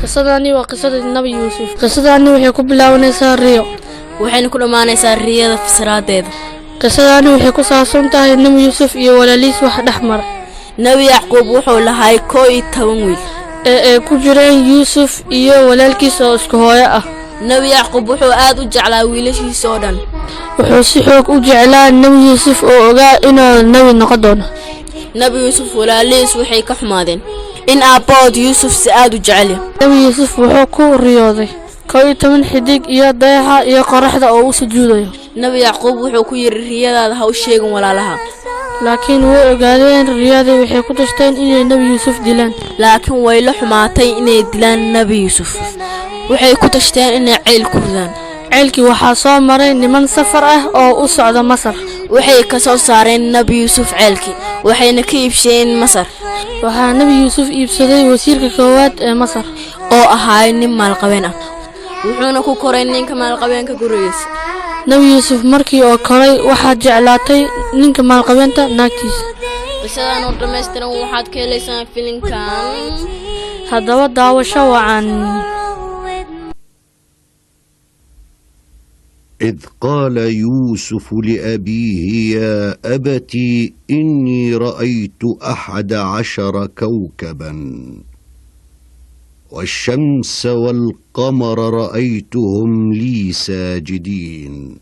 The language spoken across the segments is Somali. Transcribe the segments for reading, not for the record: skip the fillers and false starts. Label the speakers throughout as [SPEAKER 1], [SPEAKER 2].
[SPEAKER 1] قصداني وقصة النبي يوسف قصداني وحي كبلاونيسا ريو
[SPEAKER 2] waxayna ku dhamaanaysaa riyada fasiraadeeda
[SPEAKER 1] قصداني وحي كساسونتها النبي يوسف iyo walaalkiis wax dhaxmar
[SPEAKER 2] nabi yacquub wuxuu lahay 11 wiil
[SPEAKER 1] ku jireen Yuusuf iyo walaalkiis oo isku hooyo ah
[SPEAKER 2] nabi yacquub wuxuu aad u jeclaa wiilashiisa oo dhan
[SPEAKER 1] wuxuu si xoog u jeclaa nabi Yuusuf oo ogaa inuu nabi noqon doono
[SPEAKER 2] nabi Yuusuf walaalkiis waxay ka xumaadeen in aabood Yuusuf si aad u jecel
[SPEAKER 1] nabi Yuusuf wuxuu ku riyooday 11 xidig iyo dayaxa iyo qoraxda oo u sujuudayo
[SPEAKER 2] nabi yacquub wuxuu ku yiri riyadaada ha u sheegin walaalaha
[SPEAKER 1] laakiin way ogaadeen riyada waxay ku tashteen inay nabi Yuusuf dilaan
[SPEAKER 2] laakiin way la xumaatay inay dilaan nabi Yuusuf waxay ku tashteen inay ceel ku ridaan
[SPEAKER 1] ceelkii waxaa soo maray niman safar ah oo u socda Masar
[SPEAKER 2] waxay ka soo saareen nabi Yuusuf ceelkii waxayna ka iibsheen Masar
[SPEAKER 1] waxaa nabi Yuusuf iibsaday wasiirka koowaad ee Masar
[SPEAKER 2] oo ahaa nin maalqabeen ah wuxuuna ku koray ninka maalqabeenka gurigiisa
[SPEAKER 1] nabi Yuusuf markii oo koray waxa jeclaatay ninka maalqabeenta naagtiisa
[SPEAKER 2] qisadan oo dhameystiran waxaad ka helaysaan filimkan
[SPEAKER 1] haddaba daawasho wacan
[SPEAKER 3] إذ قال يوسف لأبيه يا أبت إني رأيت 11 كوكبا والشمس والقمر رأيتهم لي ساجدين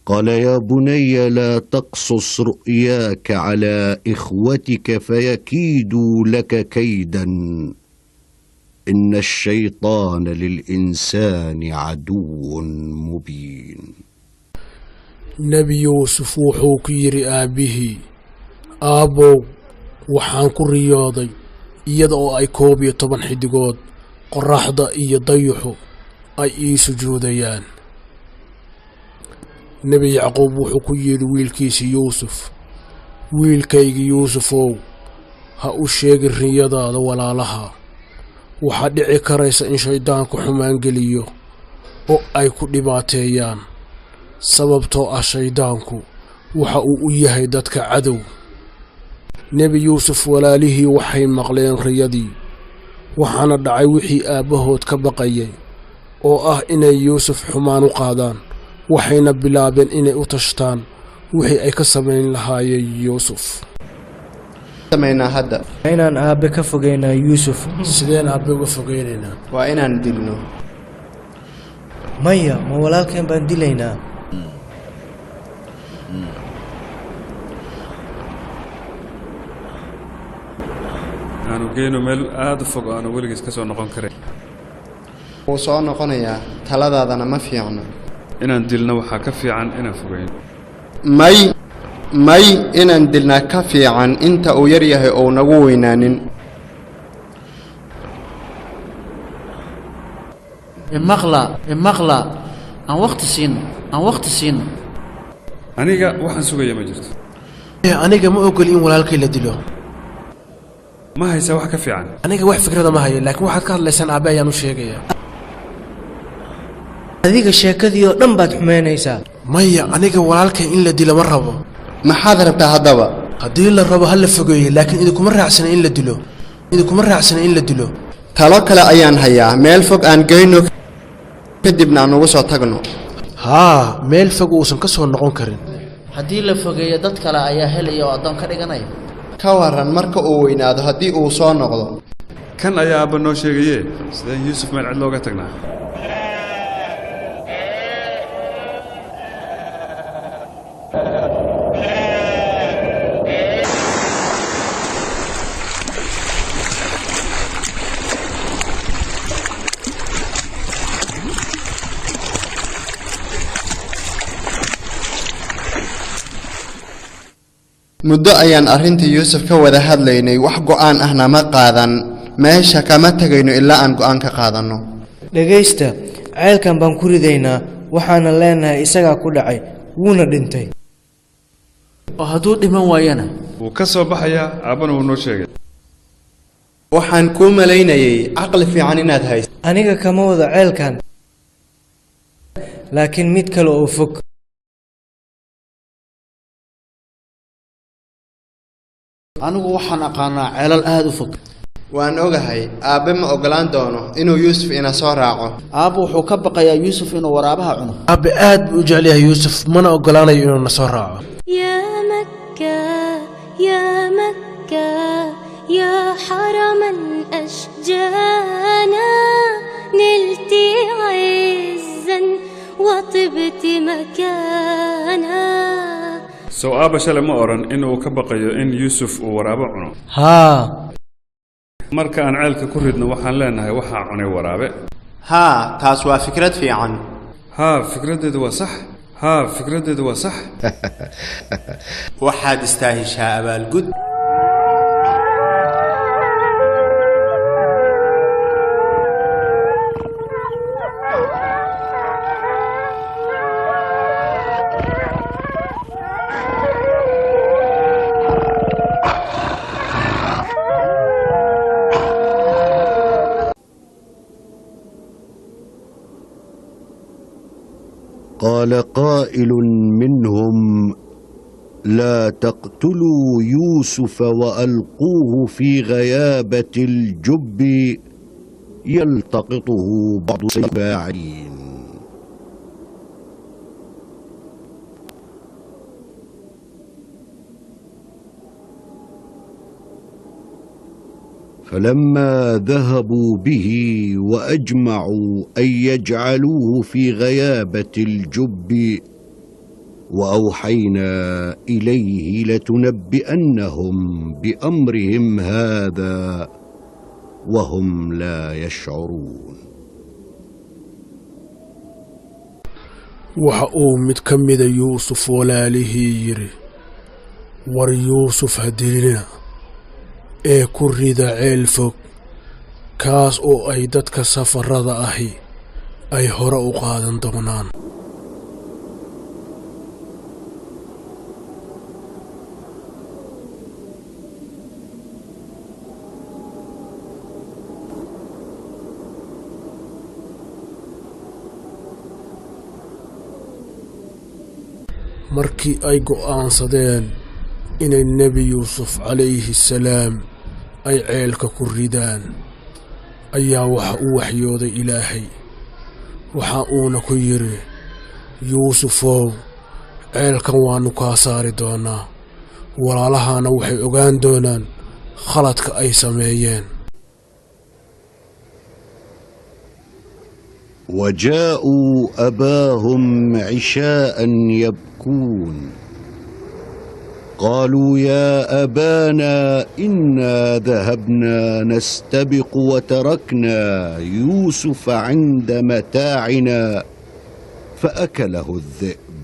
[SPEAKER 3] قال يا بني لا تقصص رؤياك على إخوتك فيكيدوا لك كيدا إن الشيطان للإنسان عدو مبين
[SPEAKER 4] نبي يوسف وحوكير آبه آبو وحان كرياضي iyadoo ay 11 xidigood qoraxda iyo dayuxu ay ii sujuudayaan nabi yacquub wuxuu ku yiri wiilkiisa Yuusuf wiilkayga Yuusufow ha u sheegin riyadaada walaalaha waxa dhici karaysa in shaydaanku xumaan geliyo oo ay ku dhibaateeyaan sababtoo ah shaydaanku waxa uu u yahay dadka cadow nabi Yuusuf walaalihii waxay maqleen riyadii waxaana dhacay wixii aabahood ka baqayay oo ah inay Yuusuf xumaan u qaadaan waxayna bilaabeen inay u tashtaan wixii ay ka sameyn lahaayeen Yuusuf
[SPEAKER 5] sameynaa hadda
[SPEAKER 6] inaan aabe ka fogeynaa Yuusuf
[SPEAKER 4] sideen aabe uga fogeynaynaa
[SPEAKER 5] waa inaan dilno
[SPEAKER 6] maya ma walaalkeen baan dilaynaa
[SPEAKER 7] aanu geeno meel aad u fog aanu weligiis ka soo noqon karin
[SPEAKER 5] wuu soo noqonayaa taladaadana ma fiicno
[SPEAKER 7] inaan dilno waxaa ka fiican inaan fogeyno
[SPEAKER 5] may inaan dilnaa ka fiican inta uu yar yahay oo nagu weynaanin
[SPEAKER 8] imaqla aan waqti siin
[SPEAKER 7] aniga waxaan sugaya ma jirto
[SPEAKER 4] aniga ma ogol in walaalkay la dilo
[SPEAKER 7] ma haysaa wax ka fiican
[SPEAKER 4] aniga wax fikrada ma hayo laakiin waxaad ka hadlaysaan aabe ayaan u sheegayaa
[SPEAKER 6] adiga sheekadii oo dhan baad xumeynaysaa
[SPEAKER 4] maya aniga walaalkay in la dilo ma rabo
[SPEAKER 5] maxaad rabtaa haddaba
[SPEAKER 4] haddii la rabo ha la fogeeyo laakiin idinkuma raacsana in la dilo
[SPEAKER 5] talo kale ayaan hayaa meel fog aan geyno kadibna aan ugu soo tagno
[SPEAKER 4] haa meel fog uusan ka soo noqon karin
[SPEAKER 8] haddii la fogeeyo dad kale ayaa helaya oo addoon ka dhiganaya
[SPEAKER 5] ka waran marka uu weynaado haddii uu soo noqdo
[SPEAKER 7] kan ayaa aabba noo sheegaye sideen Yuusuf meel cid looga tagnaa
[SPEAKER 5] muddo ayaan arrintii Yuusuf ka wada hadlaynay wax go'aan ahna ma qaadan meesha kama tagayno ilaa aan go'aan ka qaadano
[SPEAKER 6] dhageysta ceelkan baan ku ridaynaa waxaana leenahay isagaa ku dhacay wuuna dhintay
[SPEAKER 8] oo hadduu dhiman waayana
[SPEAKER 7] wuu ka soo baxayaa aabbana wuu noo sheegay
[SPEAKER 5] waxaan kuu malaynayay caqli fiican inaad hayso
[SPEAKER 6] aniga kama wada ceelkan laakiin mid kale oo fog
[SPEAKER 8] anigu waxaan aqaanaa ceelal aad u fog
[SPEAKER 5] waan ogahay aabe ma ogolaan doono inuu yuusuf ina soo raaco.
[SPEAKER 8] aabbo wuxuu ka baqayaa yuusuf inuu waraabaha cuno.
[SPEAKER 4] aabe aad buu u jecel yahay yuusuf mana ogolaanayo inuu na soo raaco.
[SPEAKER 9] يا مكة يا مكة يا حرما أشجانا نلت عزا وطبت مكانا.
[SPEAKER 7] soo aaba shalay ma oran inuu ka baqayo in yuusuf uu waraabo cuno.
[SPEAKER 6] haa
[SPEAKER 7] marka aan ceelka ku ridno waxaan leenahay waxaa cunay waraabe.
[SPEAKER 5] haa taas waa fikrad fiican.
[SPEAKER 7] haa fikradeedu waa sax. haa fikradeedu waa sax.
[SPEAKER 5] waxaad istaahishaa abaalgud.
[SPEAKER 3] قال قائل منهم لا تقتلوا يوسف وألقوه في غيابة الجب يلتقطه بعض السباعين. فلما ذهبوا به وأجمعوا أن يجعلوه في غيابة الجب وأوحينا إليه لتنبئنهم بأمرهم هذا وهم لا يشعرون.
[SPEAKER 4] waxa uu mid ka mida yuusuf walaalihii yidhi war yuusuf ha dilina ee ku rida ceel fog kaas oo ay dadka safarada ahi ay hore u qaadan doonaan. markii ay go'aansadeen inay nebi yuusuf calayhi salaam ay ceelka ku ridaan ayaa waxa u waxyooday ilaahay waxa uuna ku yidhi yuusufow ceelkan waannu kaa saari doonaa walaalahaana waxay ogaan doonaan khaladka ay sameeyeen.
[SPEAKER 3] وجاءوا أباهم عشاء يبكون قالوا يا أبانا إنا ذهبنا نستبق وتركنا يوسف عند متاعنا فأكله الذئب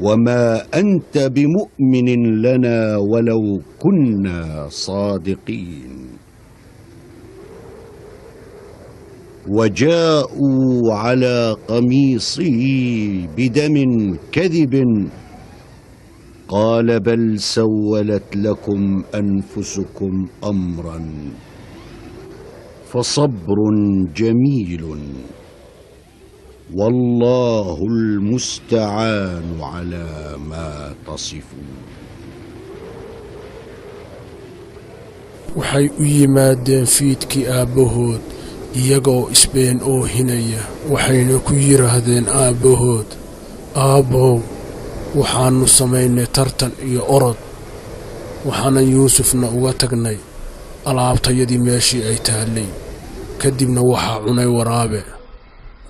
[SPEAKER 3] وما أنت بمؤمن لنا ولو كنا صادقين. وجاءوا على قميصه بدم كذب قال بل سولت لكم أنفسكم أمرا فصبر جميل والله المستعان على ما تصفون.
[SPEAKER 4] waxay u yimaadeen fiidkii aabbahood iyagoo isbeen oo hinaya waxayna ku yidhaahdeen aabbahood aabbow waxaannu samaynay tartan iyo orod waxaanan yuusufna uga tagnay alaabtayadii meeshii ay taallay kadibna waxaa cunay waraabe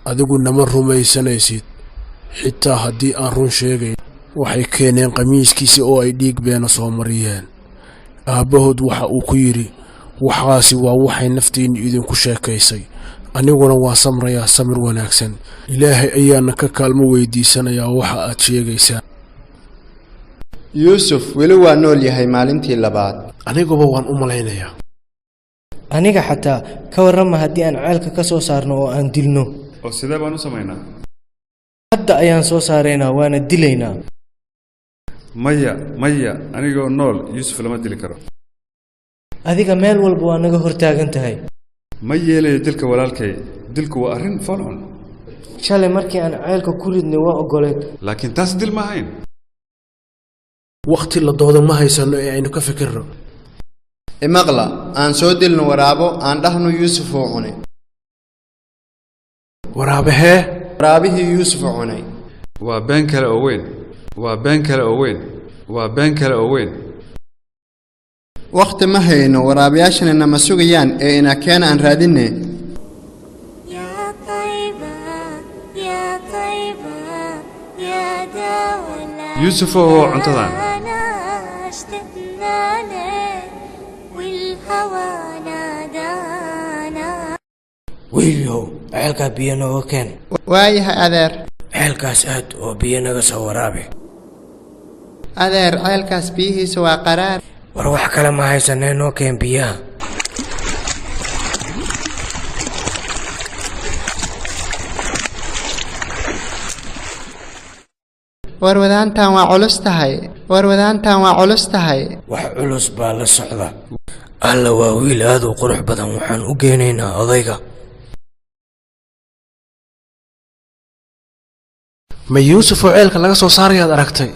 [SPEAKER 4] adigu nama rumaysanaysid xitaa haddii aan run sheegayn. waxay keeneen qamiiskiisi oo ay dhiig beena soo mariyeen. aabbahood waxa uu ku yidhi waxaasi waa waxay naftiinni idinku sheekaysay aniguna waa samrayaa samir wanaagsan ilaahay ayaana ka kaalmo weydiisanayaa waxa aad sheegaysaa.
[SPEAKER 5] yuusuf weli waa nool yahay maalintii labaad.
[SPEAKER 4] aniguba waan u malaynayaa.
[SPEAKER 6] aniga xataa ka warrama haddii aan ceelka ka soo saarno oo aan dilno.
[SPEAKER 7] oo sidee baan u samaynaa?
[SPEAKER 6] hadda ayaan soo saaraynaa waana dilaynaa.
[SPEAKER 7] maya anigoo nool yuusuf lama dili karo.
[SPEAKER 6] adiga meel walba waa naga hortaagan tahay.
[SPEAKER 7] ma yeelayo dilka walaalkay dilku waa arrin falcun.
[SPEAKER 6] shalay markii aan ceelka ku ridnay waa ogoleed
[SPEAKER 7] laakiin taas dil ma ahayn.
[SPEAKER 4] waqti la doodo ma haysano ee aynu ka fikirno.
[SPEAKER 5] imaqla aan soo dilno waraabo aan dhahno yuusuf oo cunay
[SPEAKER 4] waraabahee
[SPEAKER 5] waraabihii yuusuf oo cunay
[SPEAKER 7] waa been kale oo weyn waa been kale oo weyn waa been kale oo weyn
[SPEAKER 5] waqti ma hayno waraabayaashana nama sugayaan ee ina keena aan raadinne
[SPEAKER 7] yuusuf oo cuntadan
[SPEAKER 6] wiilyow ceelkaa biyo nooga keen
[SPEAKER 5] waayahay adeer
[SPEAKER 6] ceelkaas aad oo biyo naga soo waraabi
[SPEAKER 5] adeer ceelkaas biyihiisa waa qaraar
[SPEAKER 6] war wax kale ma haysanee noo keen biyaha
[SPEAKER 5] warwadaantan waa culus tahay
[SPEAKER 6] wax culus baa la socda alla waa wiil aad u qurux badan waxaan u geenaynaa odayga
[SPEAKER 4] ma yuusuf oo ceelka laga soo saarayaad aragtay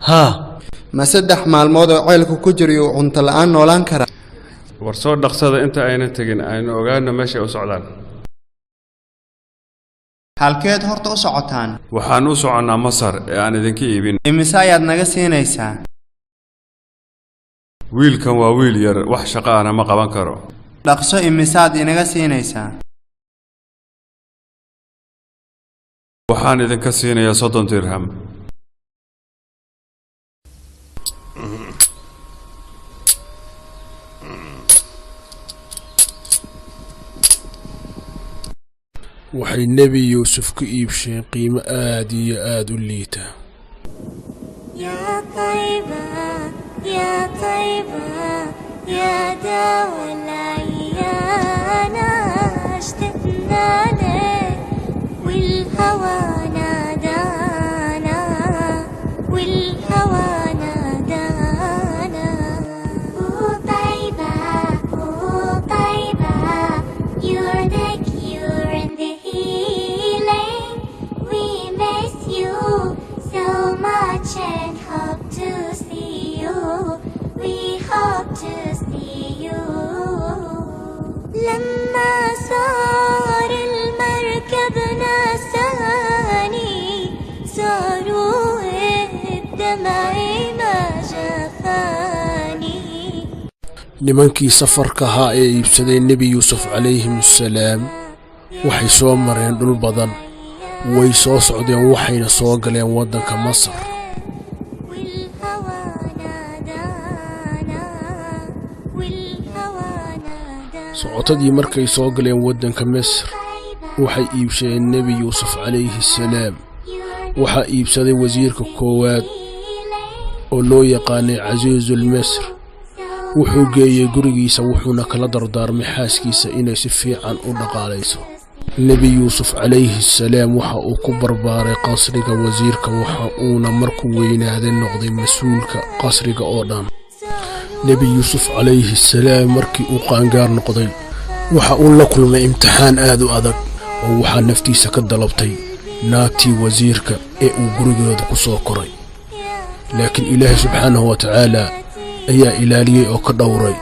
[SPEAKER 4] haa
[SPEAKER 5] ma 3 maalmood oo ceelku ku jiro cunto la'aan noolaan kara
[SPEAKER 7] war soo dhaqsada inta ayna tagin aynu ogaano meesha u socdaan
[SPEAKER 5] halkeed horta u socotaan
[SPEAKER 7] waxaan u soconnaa Masar ee aan idinka iibin
[SPEAKER 5] imise ayaad naga siinaysaa
[SPEAKER 7] wiilkan waa wiil yar wax shaqo ah ma qaban karo
[SPEAKER 5] dhaqso imisaad inaga siinaysaa
[SPEAKER 7] waxaan idinka siinayaa 30 dirham
[SPEAKER 4] waxay nebi yuusuf ku iibsheen qiimo aad iyo aad u liita
[SPEAKER 9] لما صار المركب نساني صاروا الدمع ما جفاني
[SPEAKER 4] nimankii safarka ahaa ee iibsaday nebi yuusuf calayhim assalaam waxay soo mareen dhul badan way soo socdeen waxayna soo galeen waddanka Masar socotadii markay soo galeen waddanka Masar waxay iibsadeen nebi yuusuf calayhi salaam waxaa iibsaday wasiirka koowaad oo loo yaqaanay casiizul Masr wuxuu geeyey gurigiisa wuxuuna kala dardaarmay xaaskiisa inay si fiican u dhaqaalayso nebi yuusuf calayhi salaam waxa uu ku barbaaray qasriga wasiirka waxa uuna markuu weynaaday noqday mas-uulka qasriga oo dhan nebi yuusuf calayhi salaam markii uu qaangaar noqday waxa uu la kulmay imtixaan aad u adag oo waxaa naftiisa ka dalabtay naagtii wasiirka ee uu gurigooda ku soo koray laakiin ilaahay subxaanahu wa tacaala ayaa ilaaliyey oo ka dhowray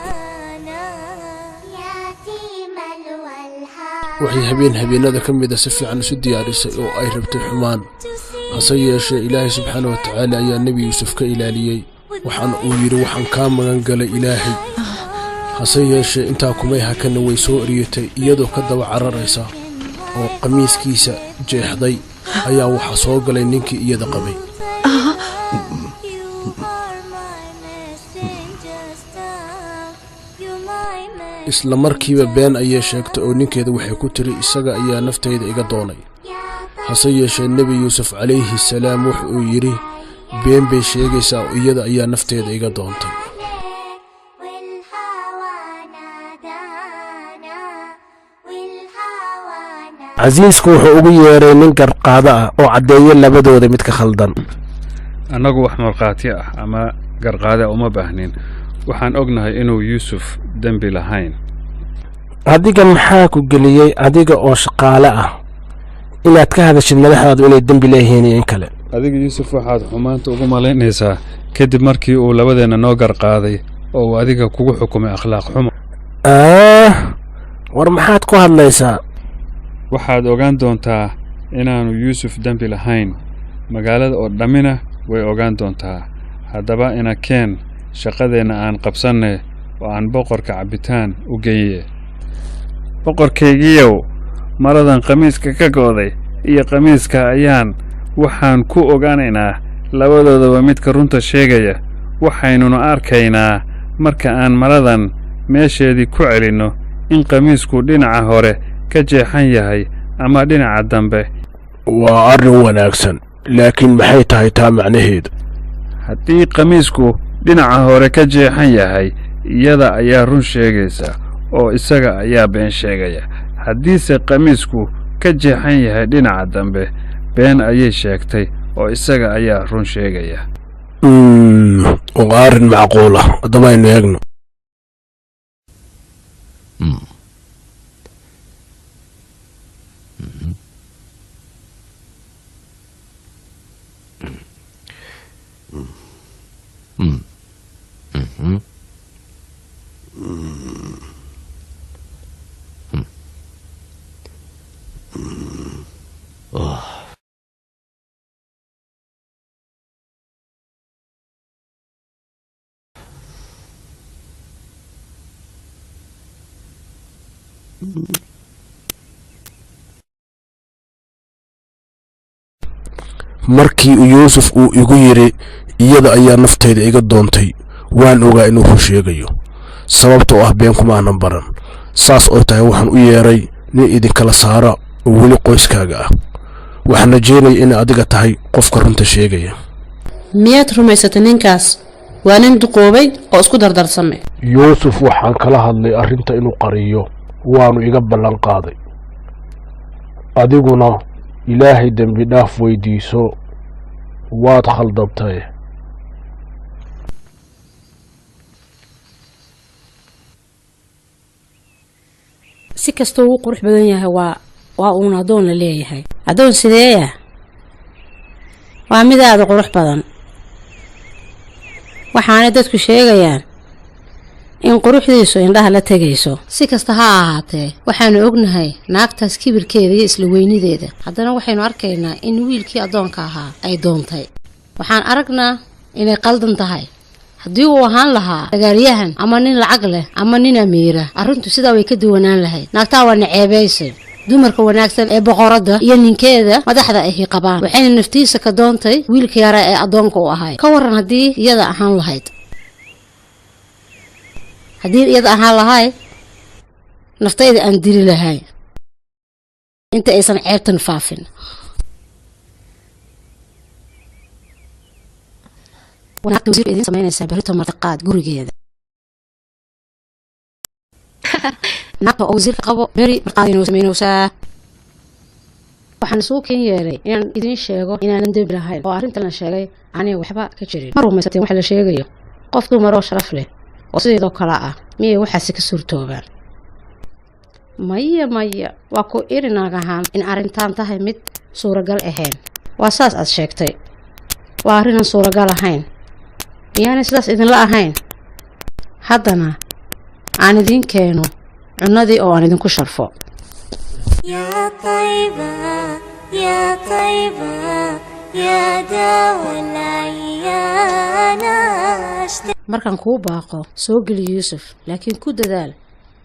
[SPEAKER 4] waxay habeenada ka mida si fiican isu diyaarisay oo ay rabtay xumaan hase yeeshee ilaahay subxaanahu wa tacaala ayaa nebi yuusuf ka ilaaliyey waxaana uu yidhi waxaan kaa magan galay ilaahay hase yeeshee intaa kumay hakana way soo eryatay iyadoo ka daba cararaysa oo qamiiskiisa jeexday ayaa waxaa soo galay ninkii iyada qabay isla markiiba been ayay sheegtay oo ninkeeda waxay ku tiri isaga ayaa naftayda iga doonay hase yeeshee nebi yuusuf calayhi salaam wuxu uu yidhi been bay sheegaysaa oo iyada ayaa nafteeda iga doontay
[SPEAKER 10] casiisku wuxuu ugu yeeray nin garqaado ah oo caddeeyo labadooda mid ka khaldan
[SPEAKER 7] annagu wax markhaati ah ama garqaada uma baahnin waxaan ognahay inuu yuusuf dembi lahayn
[SPEAKER 10] adiga maxaa ku geliyey adiga oo shaqaale ah inaad ka hadashid madaxdaadu inay dembi leeyihiin iyo in kale
[SPEAKER 7] adiga yuusuf waxaad xumaanta ugu malaynaysaa kadib markii uu labadeenna noo garqaaday oo uu adiga kugu xukumay akhlaaq xumo.
[SPEAKER 10] war maxaad ku hadlaysaa?
[SPEAKER 7] waxaad ogaan doontaa inaanu yuusuf dembi lahayn, magaalada oo dhammina way ogaan doontaa. haddaba ina keen shaqadeenna aan qabsanne oo aan boqorka cabitaan u geeye. boqorkaygiiyow, maradan qamiiska ka go'day iyo qamiiska ayaan waxaan ku ogaanaynaa labadoodaba midka runta sheegaya. waxaynuna arkaynaa marka aan maradan meesheedii ku celinno in qamiisku dhinaca hore ka jeexan yahay ama dhinaca dambe.
[SPEAKER 10] waa arrin wanaagsan, laakiin maxay tahay taa macnaheedu?
[SPEAKER 7] haddii qamiisku dhinaca hore ka jeexan yahay, iyada ayaa run sheegaysa oo isaga ayaa been sheegaya. haddiise qamiisku ka jeexan yahay dhinaca dambe, been ayay sheegtay oo isaga ayaa run sheegaya.
[SPEAKER 10] waa arrin macquul ah. haddaba aynu eegno. markii yuusuf uu igu yidhi iyada ayaa naftayda iga doontay, waan ogaa inuu run sheegayo, sababtoo ah been kuma aanan baran. saas oo tahay waxaan u yeedhay nin idinkala saara oo weli qoyskaaga ah. waxaan rajeynaya inay adiga tahay qofka runta sheegaya.
[SPEAKER 11] miyaad rumaysatay ninkaas? waa nin duqoobay oo isku dardarsamay.
[SPEAKER 10] yuusuf waxaan kala hadlay arrinta inuu qariyo, waanu iga ballan qaaday. adiguna ilaahay dembi dhaaf weydiiso, waad khaldamtay.
[SPEAKER 11] si kastoo uu qurux badan yahay waa uun addoon la leeyahay. addoon sideeya? waa mid aada qurux badan, waxaana dadku sheegayaan in quruxdiisu indhaha la tegayso. si kasta ha ahaatee, waxaanu ognahay naagtaas kibirkeeda iyo isla weynideeda. haddana waxaynu arkaynaa in wiilkii addoonka ahaa ay doontay. waxaan aragnaa inay qaldan tahay. haddii uu ahaan lahaa dagaalyahan ama nin lacag leh ama nin amiira, arrintu sidaa way ka duwanaan lahayd. naagtaa waa naceebaysay dumarka wanaagsan ee boqoradda iyo ninkeeda madaxda ahi qabaan, waxayna naftiisa ka doontay wiilka yara ee addoonka u ahay. ka waran haddii iyada ahaan lahayd? haddii iyada ahaan lahay, naftayda aan dili lahay inta aysan ceebtan faafin. wanaagta wasiirka idin samaynaysaa berito martiqaad gurigeeda. naagta oo wasiirka qabo beri martiqaad inuu samaynaysaa. waxaan isugu keen yeelay inaan idin sheego inaanan dembi lahayn oo arrintan la sheegay aniga waxba ka jirin. ma rumaysateen wax la sheegayo? qof dumar oo sharaf leh oo sideedoo kale ah miyay waxaasi ka suurtoobaan? maya waa ku iri naag ahaan in arrintaan tahay mid suuragal ahayn. waa saas aad sheegtay, waa arrinaan suuragal ahayn. miyaanay sidaas idinla ahayn? haddana aan idin keeno cunadii oo aan idinku sharfo.
[SPEAKER 9] يا طيبة يا طيبة يا دوا العيان.
[SPEAKER 11] markaan kuu baaqo soo geli yuusuf, laakiin ku dadaal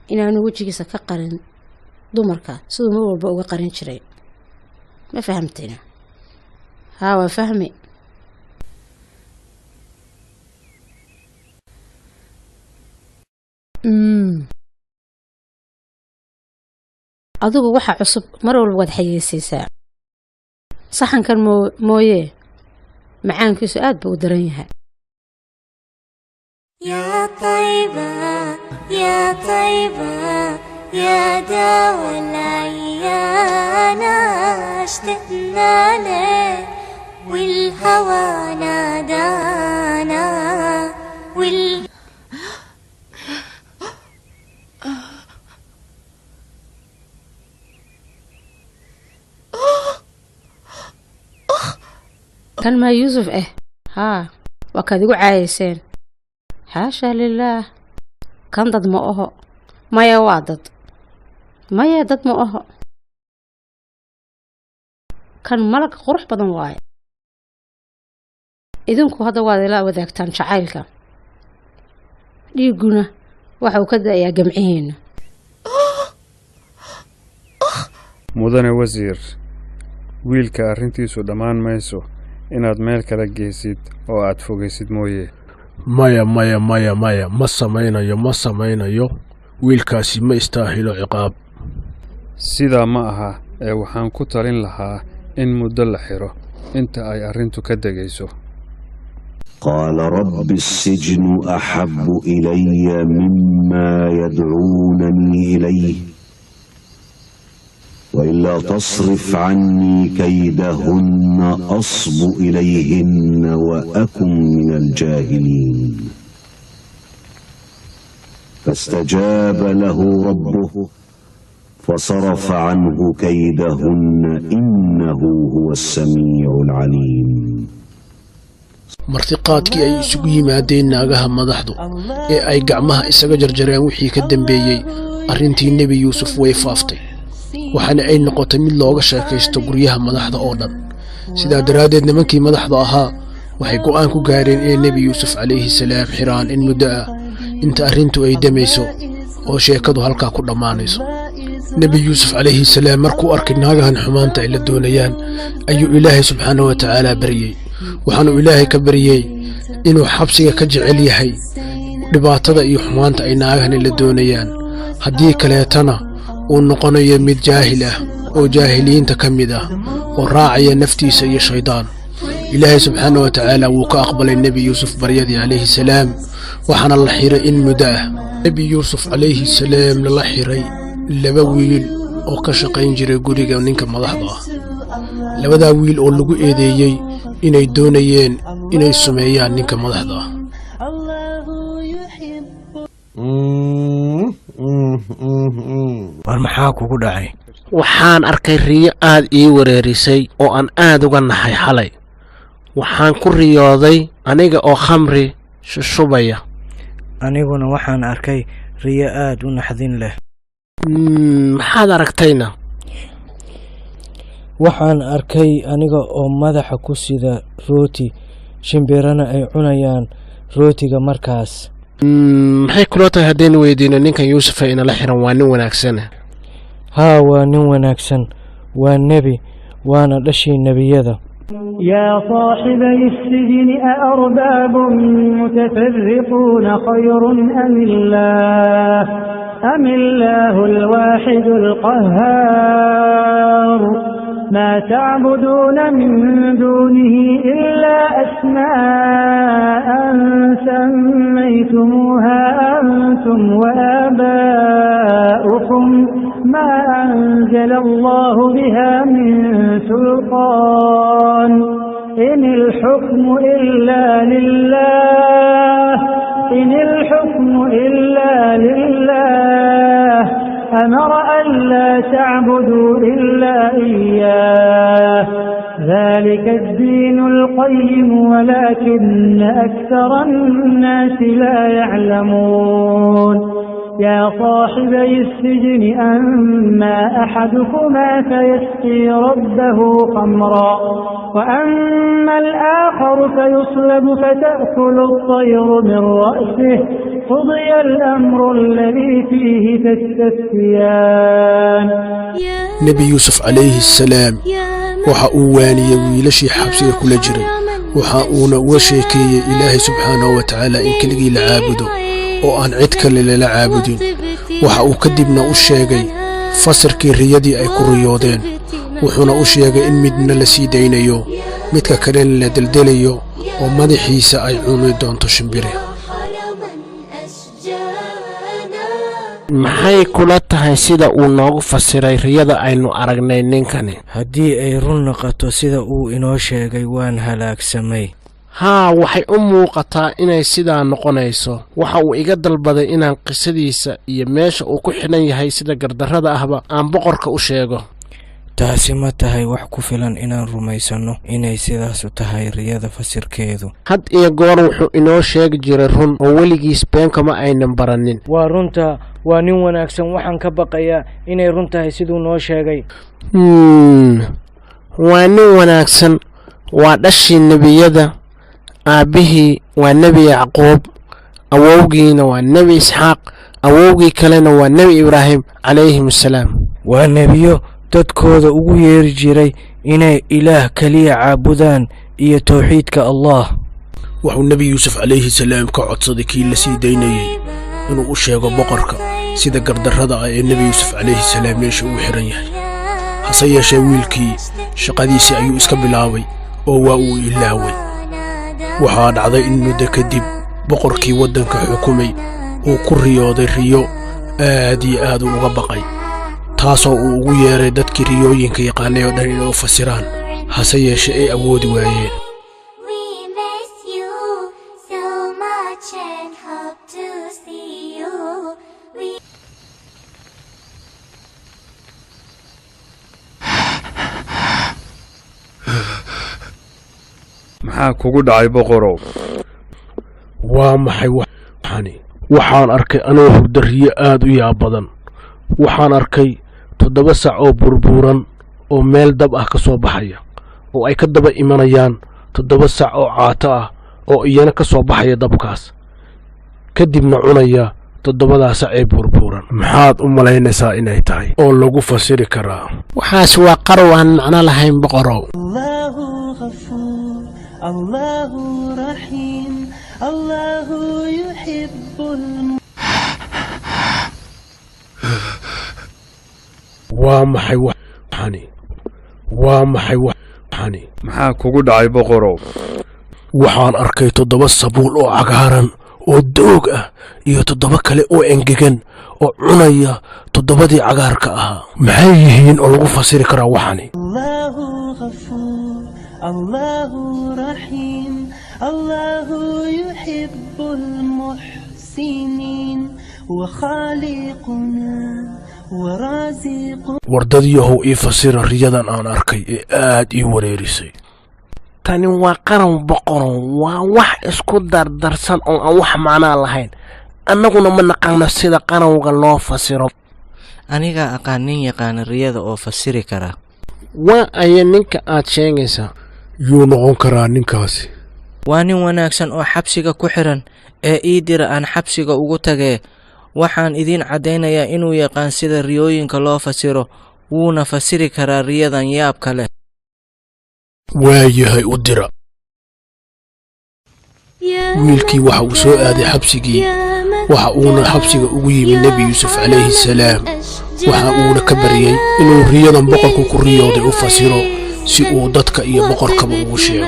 [SPEAKER 11] inaanu wejigiisa ka qarin dumarka siduu mar walba uga qarin jiray. ma fahamteen? haa, waa fahmi. adigu waxa cusub mar walba waad xayeysiisaa. saxankan mooye macaankiisu aad buu u daran yahay.
[SPEAKER 9] يا طيبة يا طيبة يا دوا العيان. اشتقنا لك والهوى نادانا
[SPEAKER 11] kan maa yuusuf haa waa kaad igu caayayseen xaasha lilaah kan dad ma oho maya waa dad maya dad ma oho kan malag qurux badan waaye idinku hadda waad ila wadaagtaan jacaylka dhiiguna waxa uu ka da'ayaa gamcihiina
[SPEAKER 7] mudane wasiir wiilka arrintiisu dhammaan mayso inaad meel kala geysid oo aad fogeysid mooye
[SPEAKER 10] maya ma samaynayo wiilkaasi ma istaahilo ciqaab
[SPEAKER 7] sidaa ma aha ee waxaan ku talin lahaa in muddo la xiro inta ay arrintu ka degayso
[SPEAKER 3] قال رب السجن أحب إلي مما يدعونني إليه وإلا تصرف عني كيدهن أصب إليهن وأكن من الجاهلين فاستجاب له ربه فصرف عنه كيدهن إنه هو السميع العليم
[SPEAKER 4] martiqaadkii ay isugu yimaadeen naagaha madaxdu ee ay gacmaha isaga jarjareen wixii ka dambeeyey arrintii nebi yuusuf way faaftay waxaana ay noqotay mid looga sheekaysto guryaha madaxda oo dhan sidaa daraaddeed nimankii madaxda ahaa waxay go'aan ku gaareen inay nebi yuusuf calayhi salaam xiraan in muddo ah inta arrintu ay damayso oo sheekadu halkaa ku dhammaanayso nebi yuusuf calayhi salaam markuu arkay naagahan xumaanta ay la doonayaan ayuu ilaahay subxaanahu wa tacaala baryey waxaanu ilaahay ka baryey inuu xabsiga ka jecel yahay dhibaatada iyo xumaanta ay naagahani la doonayaan haddii kaleetana uu noqonayo mid jaahil ah oo jaahiliinta ka mid ah oo raacaya naftiisa iyo shaydaan ilaahay subxaanahu wa tacaala wuu ka aqbalay nebi yuusuf baryadii calayhi salaam waxaana la xiray in muddo ah nebi yuusuf calayhi salaam lala xiray 2 wiil oo ka shaqayn jiray guriga ninka madaxda ah labadaa wiil oo lagu eedeeyey inay doonayeen inay sumeeyaan ninka madaxda ah
[SPEAKER 6] war maxaa kugu dhacay
[SPEAKER 10] waxaan arkay riyo aad ii wareerisay oo aan aad uga naxay xalay waxaan ku riyooday aniga oo khamri shushubaya
[SPEAKER 6] aniguna waxaan arkay riyo aad u naxdin leh
[SPEAKER 10] maxaad aragtayna
[SPEAKER 6] waxaan arkay aniga oo madaxa ku sida rooti shimbirana ay cunayaan rootiga markaas
[SPEAKER 10] maxay kula tahay haddeen weydiino ninkan yuusuf ay inala xiran waa nin wanaagsan
[SPEAKER 6] haa waa nin wanaagsan waa nebi waana dhashii nebiyada
[SPEAKER 12] يا صاحبي السجن أأرباب متفرقون خير أم الله الواحد القهار ما تعبدون من دونه إلا أسماء سميتموها أنتم وآباؤكم ما أنزل الله بها من سلطان إن الحكم إلا لله أمر ألا تعبدوا إلا إياه ذلك الدين القيم ولكن أكثر الناس لا يعلمون يا صاحبي السجن أما أحدكما فيسقي ربه خمرا وأما الآخر فيصلب فتأكل الطير من رأسه قضي الأمر الذي فيه تستفتيان
[SPEAKER 4] nebi yuusuf calayhi salaam waxa uu waaniyey wiilashii xabsiga kula jiray waxa uuna uga sheekeeyey ilaahay subxaanahu wa tacaala in keligii la caabudo oo aan cid kale lala caabudin waxa uu kadibna u sheegay fasirkii riyadii ay ku riyoodeen wuxuuna u sheegay in midna la sii daynayo midka kalena la deldelayo oo madaxiisa ay cuni doonto shimbiri
[SPEAKER 10] maxay kula tahay sida uu noogu fasiray riyada aynu aragnay ninkani
[SPEAKER 6] haddii ay run noqoto sida uu inoo sheegay waan halaagsamay
[SPEAKER 10] haa waxay u muuqataa inay sidaa noqonayso waxa uu iga dalbaday inaan qisadiisa iyo meesha uu ku xidhan yahay sida gardarrada ahba aan boqorka u sheego
[SPEAKER 6] taasi ma tahay wax ku filan inaan rumaysanno inay sidaas u tahay riyada fasirkeedu.
[SPEAKER 10] had iyo goor wuxuu inoo sheegi jiray run oo weligiis been kama aynan baranin.
[SPEAKER 6] waa runta, waa nin wanaagsan, waxaan ka baqayaa inay run tahay siduu noo sheegay.
[SPEAKER 10] waa nin wanaagsan, waa dhashii nebiyada, aabbihii waa nebi yacquub, awowgiina waa nebi isxaaq, awowgii kalena waa nebi ibraahim calayhim assalaam.
[SPEAKER 6] waa nebiyo dadkooda ugu yeeri jiray inay ilaah keliya caabudaan iyo tawxiidka allah.
[SPEAKER 10] wuxuu nebi yuusuf calayhi salaam ka codsaday kii la sii daynayey inuu u sheego boqorka sida gardarrada ah ee nebi yuusuf calayhi salaam meesha uu xiran yahay. hase yeeshee wiilkii shaqadiisii ayuu iska bilaabay oo waa uu ilaaway. waxaa dhacday in muddo kadib boqorkii waddanka xukumay uu ku riyooday riyo aad iyo aad uga baqay, taasoo uu ugu yeeray dadkii riyooyinka yaqaanay oo dhan inay u fasiraan, hase yeeshee ay awoodi waayeen.
[SPEAKER 7] maxaa kugu dhacay boqorow?
[SPEAKER 10] waa maxay waxani? waxaan arkay anoo hurda riyo aad u yaab badan. waxaan arkay 7 sac oo burburan oo meel dab ah ka soo baxaya, oo ay ka daba imanayaan 7 sac oo caato ah oo iyana ka soo baxaya dabkaas, kadibna cunaya 7 sac ee burburan. maxaad u malaynaysaa inay tahay oo lagu fasiri karaa? waxaas waa qarow aan macno lahayn boqorow.
[SPEAKER 12] الله رحيم الله يحب
[SPEAKER 10] waa maxay waxani?
[SPEAKER 7] maxaa kugu dhacay boqorow?
[SPEAKER 10] waxaan arkay 7 sabuul oo cagaaran oo doog ah iyo 7 kale oo engegan oo cunaya 7dii cagaarka ahaa. maxay yihiin oo lagu fasiri karaa waxani?
[SPEAKER 12] الله رحيم الله يحب المحسنين وخالقنا ورازقنا.
[SPEAKER 10] wardadiyahow ii fasira riyadan aan arkay ee aad ii wareerisay. tani waa qaran boqorow, waa wax isku dardarsan oo aan wax macnaa lahayn. annaguna ma naqaano sida qaranwga loo fasiro.
[SPEAKER 6] aniga aqaan nin yaqaana riyada oo fasiri kara.
[SPEAKER 10] waa aya ninka aad sheegaysaa? yuu noqon karaa ninkaasi?
[SPEAKER 6] waa nin wanaagsan oo xabsiga ku xiran ee ii dira aan xabsiga ugu tagee. waxaan idiin caddaynayaa inuu yaqaan sida riyooyinka loo fasiro, wuuna fasiri karaa riyadan yaabka leh.
[SPEAKER 10] waayahay u dira. wiilkii waxa uu soo aaday xabsigii, waxa uuna xabsiga ugu yimi nebi yuusuf calayhi salaam. waxa uuna ka baryey inuu riyadan boqorku ku riyooday u fasiro si uu dadka iyo boqorkaba ugu sheego.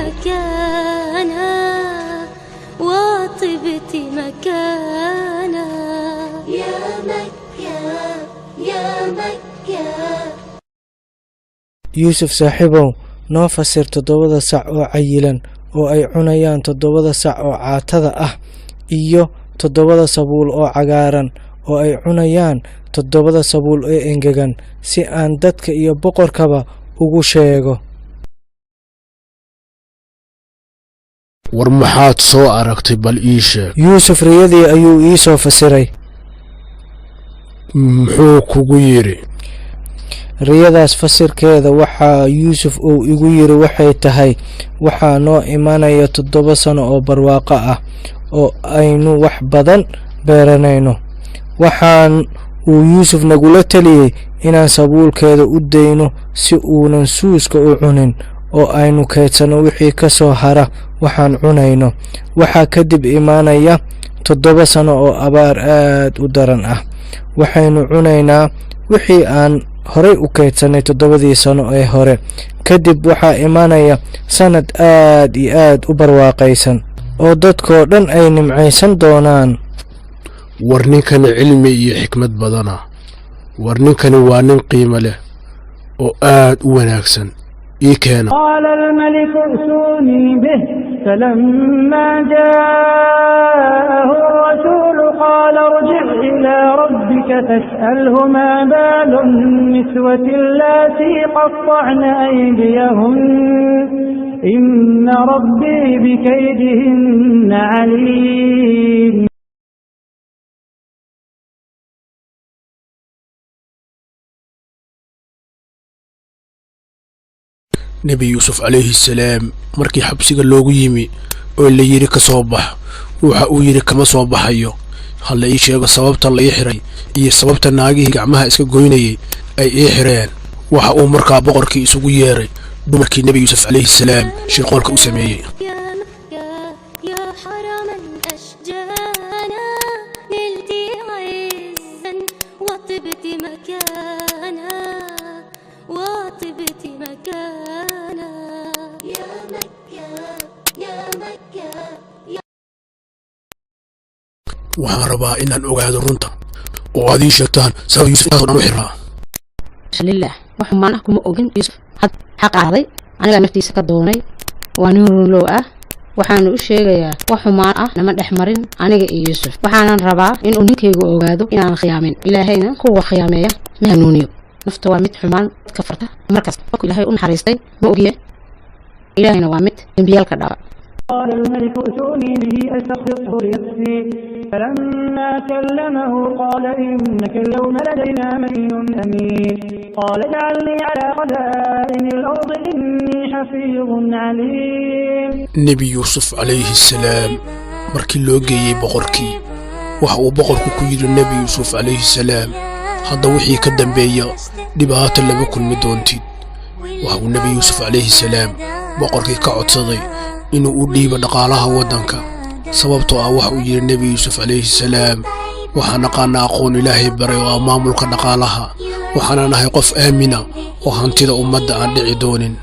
[SPEAKER 6] yuusuf saaxiibow, noo fasir 7 sac oo cayilan oo ay cunayaan 7 sac oo caatada ah iyo 7 sabuul oo cagaaran oo ay cunayaan 7 sabuul oo engegan, si aan dadka iyo boqorkaba ugu sheego.
[SPEAKER 10] war maxaad soo aragtay bal ii sheeg?
[SPEAKER 6] yuusuf riyadii ayuu ii soo fasiray.
[SPEAKER 10] muxuu kugu yidhi?
[SPEAKER 6] riyadaas fasirkeeda waxaa yuusuf uu igu yidhi waxay tahay, waxaa noo imanaya 7 sano oo barwaaqo ah oo aynu wax badan beeranayno. waxaan uu yuusuf nagula taliyey inaan sabuulkeeda u dayno si uunan suuska u cunin, oo aynu keedsano wixii ka soo hara waxaan cunayno. waxaa kadib imaanaya 7 sano oo abaar aad u daran ah. waxaynu cunaynaa wixii aan horey u keedsanay 7 sano ee hore. kadib waxaa imaanaya sanad aad iyo aad u barwaaqaysan oo dadkoo dhan ay nimcaysan doonaan.
[SPEAKER 10] war ninkani cilmi iyo xikmad badana. war ninkani waa nin qiimo leh oo aad u wanaagsan. ii keena.
[SPEAKER 12] قال الملك ائتوني به فلما جاءه الرسول قال ارجع إلى ربك فاسأله ما بال النسوة اللاتي قطعن أيديهن إن ربي بكيدهن عليم.
[SPEAKER 4] nebi yuusuf calayhi salaam markii xabsiga loogu yimi oo la yidhi ka soo bax waxa uu yidhi kama soo baxayo halla ii sheego sababta la ii xiray iyo sababta naagihii gacmaha iska goynayay ay ii xireen waxa uu markaa boqorkii isugu yeeray dumarkii nebi yuusuf calayhi salaam shirqoolka u sameeyey. waxaan rabaa inaan ogaado runta oo aad ii sheegtaan sabab yuusuf intaasoo dhan u xiraa.
[SPEAKER 11] lilah waxu maanaha kuma ogin yuusuf had xaqaaday aniga naftiisa ka doonay waa nin runlow ah waxaanu u sheegayaa wax xumaan ah nama dhex marin aniga iyo yuusuf waxaanan rabaa inuu ninkaygu ogaado inaan khiyaamin ilaahayna kuwa khiyaameeya ma hanuuniyo nafta waa mid xumaan ka farta markaas qofku ilaahay u naxariistay ma ogiye ilaahayna waa mid dembiyaalka dhawa.
[SPEAKER 12] قال الملك ائتوني به أستخلصه لنفسي فلما كلمه قال إنك اليوم لدينا مكين أمين قال اجعلني على خزائن الأرض إني حفيظ عليم.
[SPEAKER 4] nebi yuusuf calayhi salaam markii loo geeyey boqorkii waxa uu boqorku ku yidhi nebi yuusuf calayhi salaam hadda wixii ka dambeeya dhibaato lama kulmi doontid. waxa uu nebi yuusuf calayhi salaam boqorkii ka codsaday inuu u dhiibo dhaqaalaha waddanka sababtoo ah waxa uu yidhi nebi yuusuf calayhi salaam waxaan aqaanaa aqoon ilaahay baray oo ah maamulka dhaqaalaha waxaana nahay qof aamina oo hantida ummadda aan dhici doonin.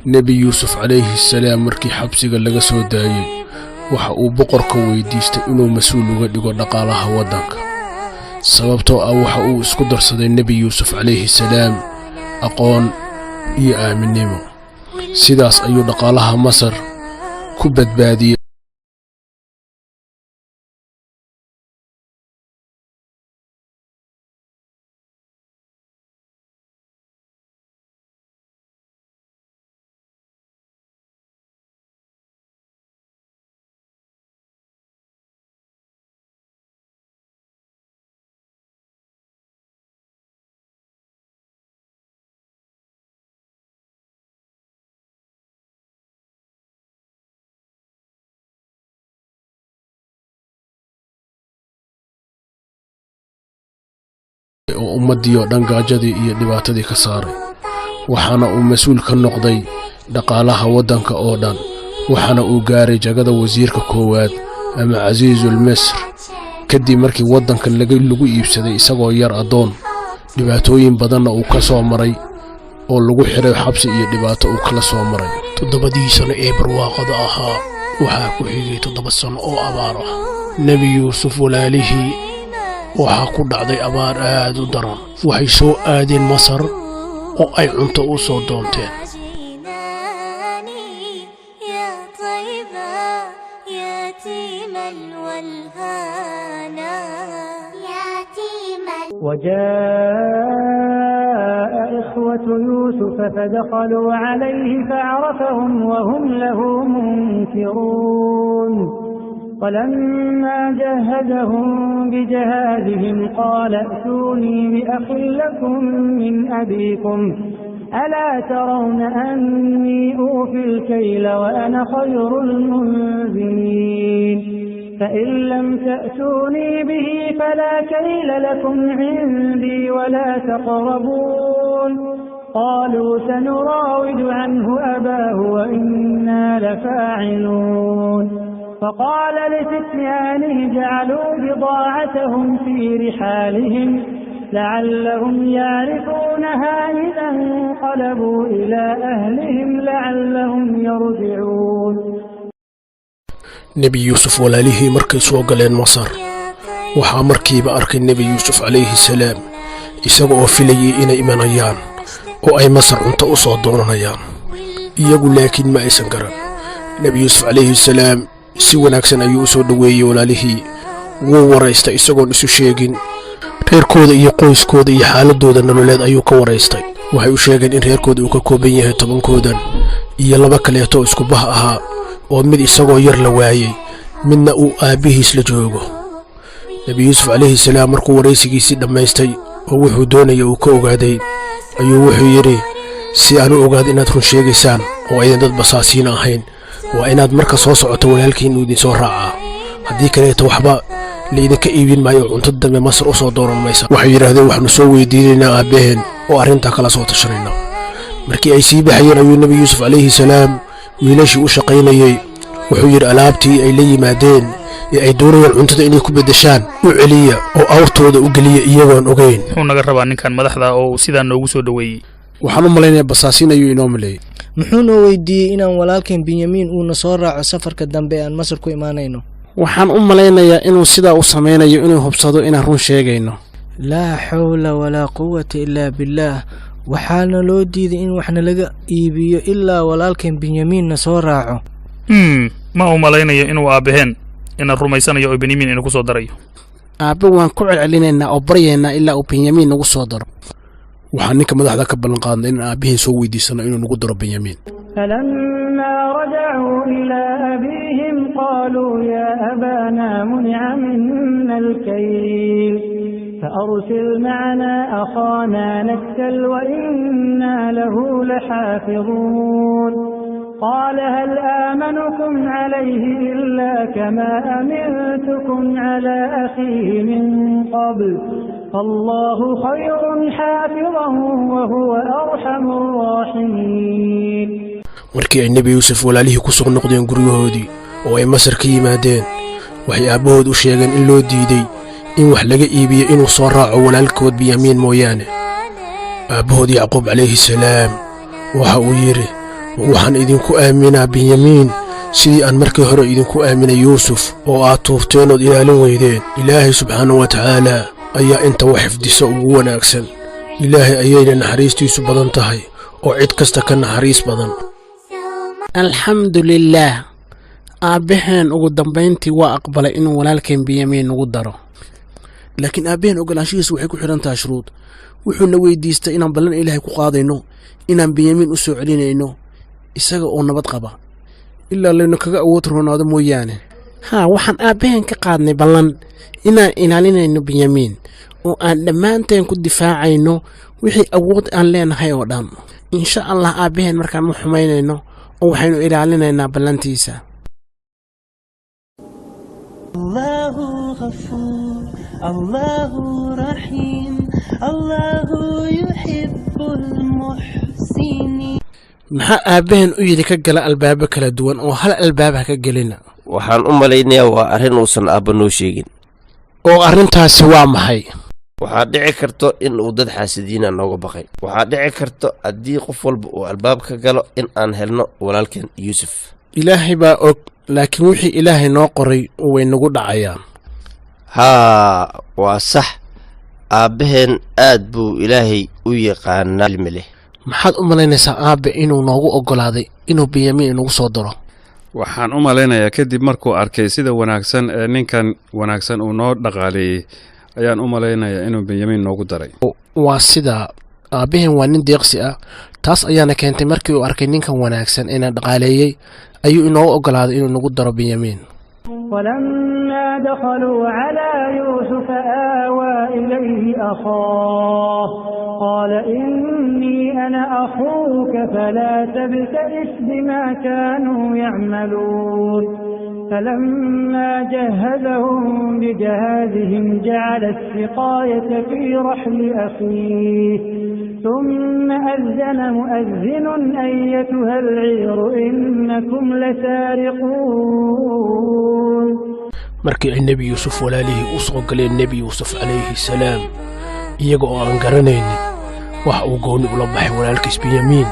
[SPEAKER 4] nebi yuusuf calayhi salaam markii xabsiga laga soo daayey waxa uu boqorka weydiistay inuu mas-uul uga dhigo dhaqaalaha waddanka sababtoo ah waxa uu isku darsaday nebi yuusuf calayhi salaam aqoon iyo aaminnimo sidaas ayuu dhaqaalaha masar ku badbaadiyey. oo ummadii oo dhan gaajadii iyo dhibaatadii ka saaray waxaana uu mas-uul ka noqday dhaqaalaha waddanka oo dhan waxaana uu gaaray jagada wasiirka koowaad ama casiisul misr kadib markii waddanka lagu iibsaday isagoo yar addoon dhibaatooyin badanna uu ka soo maray oo lagu xiray xabsi iyo dhibaato uu kala soo maray. 7 sano ee barwaaqada ahaa waxaa ku xigay 7 sano oo abaar ah. nebi yuusuf walaalihii waxaa ku dhacday abaar aad u daran waxay soo aadeen masar oo ay cunto u soo doonteen.
[SPEAKER 12] وجاء إخوة يوسف فدخلوا عليه فعرفهم وهم له منكرون فلما جهزهم بجهازهم قال ائتوني بأخ لكم من أبيكم ألا ترون أني أوفي الكيل وأنا خير المنزلين فإن لم تأتوني به فلا كيل لكم عندي ولا تقربون قالوا سنراود عنه أباه وإنا لفاعلون فقال لفتيانه جعلوا بضاعتهم في رحالهم لعلهم يعرفونها إذا انقلبوا إلى أهلهم لعلهم يرجعون.
[SPEAKER 4] nebi yuusuf walaalihii markay soo galeen masar
[SPEAKER 10] waxaa markiiba arkay nebi yuusuf calayhi salaam isaga oo filayay inay imanayaan oo ay masar cunto u soo doonanayaan iyagu laakiin ma aysan garan nebi yuusuf calayhi salaam si wanaagsan ayuu u soo dhoweeyey walaalihii wuu waraystay isagoon isu sheegin reerkooda iyo qoyskooda iyo xaaladooda nololeed ayuu ka waraystay waxay u sheegeen in reerkooda uu ka kooban yahay 10koodan iyo 2 kaleeto isku bah ahaa oo mid isagoo yar la waayey midna uu aabihiis la joogo nebi yuusuf calayhi salaam markuu waraysigiisii dhammaystay oo wuxuu doonaya uu ka ogaaday ayuu wuxuu yidhi si aan u ogaado inaad run sheegaysaan oo aydan dad basaasiin ahayn waa inaad marka soo socoto walaalkiin uu idin soo raacaa haddii kaleeto waxba laydinka iibin maayo cunto dambe masar u soo dooran maysa waxay yidhaahdeen waxaanu soo weydiinaynaa aabbaheen oo arrintaa kala soo tashanayna markii ay sii baxayeen ayuu nebi yuusuf calayhi salaam wiilashii u shaqaynayey wuxuu yidhi alaabtii ay la yimaadeen ee ay doonayaan cuntada inay ku beddeshaan u celiya oo awrtooda u geliya iyagoon ogayn
[SPEAKER 13] wuxuu naga rabaa ninkan madaxda oo sidaa noogu soo dhoweeyey
[SPEAKER 10] waxaan u malaynayaa basaasiin ayuu inoo maleeyey
[SPEAKER 6] muxuu noo weydiiyey inaan walaalkeen benyamin uuna soo raaco safarka dambe aan masar ku imaanayno
[SPEAKER 1] waxaan u malaynayaa inuu sidaa u samaynayo inuu hubsado inaan run sheegayno
[SPEAKER 6] laa xawla walaa quwata ilaa billaah waxaana loo diiday in waxna laga iibiyo ilaa walaalkeen benyaminna soo raaco
[SPEAKER 13] ma u malaynayo inuu aabbaheen inaan rumaysanayo oo benyamin inagu soo darayo
[SPEAKER 1] aabbe waan ku celcelinaynaa oo baryaynaa ilaa uu benyamin nagu soo daro
[SPEAKER 10] waxaan ninka madaxda ka ballan qaadnay in aabbihii soo weydiisano inuu nagu daro benyamin
[SPEAKER 12] فلما رجعوا إلى أبيهم قالوا يا أبانا منع منا الكيل فأرسل معنا أخانا نكتل وإنا له لحافظون قال هل آمنكم عليه إلا كما أمنتكم على أخيه من قبل فالله خير حافظا وهو أرحم الراحمين
[SPEAKER 10] markii ay nebi yuusuf walaalihii ku soo noqdeen guryahoodii oo ay masar ka yimaadeen waxay aabbahood u sheegeen in loo diiday in wax laga iibiyo inuu soo raaco walaalkood benyamin mooyaane aabbahood yacquub calayhi salaam waxa uu yidhi waxaan idinku aaminaa benyamin sidii aan markii hore idinku aaminay yuusuf oo aad tuurteen ood ilaalin weydeen ilaahay subxaanahu wa tacaalaa ayaa inta wax xifdisa ugu wanaagsan ilaahay ayayna naxariistiisu badan tahay oo cid kasta ka naxariis badan
[SPEAKER 1] alxamdulilaah aabbaheen ugu dambayntii waa aqbalay inuu walaalkeen benyamin nagu daro
[SPEAKER 10] laakiin aabbaheen ogolaanshihiisa waxay ku xidhan tahay shuruud wuxuuna weydiistay inaan ballan ilaahay ku qaadayno inaan benyamin u soo celinayno isaga oo nabad qaba ilaa laynu kaga awood roonaado mooyaane
[SPEAKER 1] waxaan aabbaheen ka qaadnay ballan inaan ilaalinayno benyamin oo aan dhammaanteen ku difaacayno wixii awood aan leenahay oo dhan insha allah aabbaheen markaan ma xumaynayno oo waxaynu ilaalinaynaa ballantiisa
[SPEAKER 14] الله غفور الله رحيم الله يحب المحسنين
[SPEAKER 1] maxaa aabbaheen u yidhi ka gala albaabo kala duwan oo hal albaabha ka gelina
[SPEAKER 15] waxaan u malaynayaa waa arrin uusan aabba noo sheegin
[SPEAKER 1] oo arrintaasi waa maxay
[SPEAKER 15] waxaa dhici karto in uu dad xaasidiina nooga baqay waxaa dhici karto haddii qof walba uu albaab ka galo in aan helno walaalkeen yuusuf
[SPEAKER 1] ilaahay baa og laakiin wixii ilaahay noo qoray way nagu dhacayaan
[SPEAKER 15] waa sax aabbaheen aad buu ilaahay u yaqaanaa cilmi leh
[SPEAKER 1] maxaad u malaynaysaa aabbe inuu noogu oggolaaday inuu benyamin inagu soo daro
[SPEAKER 7] waxaan u malaynayaa kadib markuu arkay sida wanaagsan ee ninkan wanaagsan uu noo dhaqaaleeyey ayaan u malaynayaa inuu benyamin noogu daray
[SPEAKER 1] waa sidaa aabbaheen waa nin deeqsi ah taas ayaana keentay markii uu arkay ninkan wanaagsan eena dhaqaaleeyey ayuu inoogu oggolaaday inuu nagu daro benyamin
[SPEAKER 12] ولما دخلوا على يوسف آوى إليه أخاه قال إني أنا أخوك فلا تبتئس بما كانوا يعملون فلما جهزهم بجهازهم جعل السقاية في رحل أخيه ثم أذن مؤذن أيتها العير إنكم لسارقون
[SPEAKER 10] markii ay nebi yuusuf walaalihii u soo galeen nebi yuusuf calayhi salaam iyaga oo aan garanaynin waxa uu gooni ula baxay walaalkiis benyamin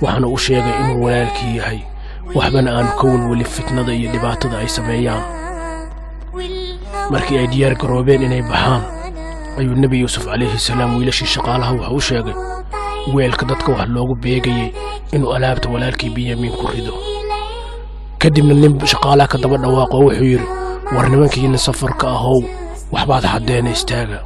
[SPEAKER 10] waxaana u sheegay inuu walaalkii yahay waxbana aanu ka welwelin fitnada iyo dhibaatada ay sameeyaan markii ay diyaar garoobeen inay baxaan ayuu nebi yuusuf calayhi salaam wiilashii shaqaalaha wuxuu u sheegay weelka dadka wax loogu beegayey inuu alaabta walaalkii binyamiin ku rido kadibna nin shaqaalaha ka daba dhawaaqo wuxuu yidhi war nimankiina safarka ahow waxbaad xaddeena istaaga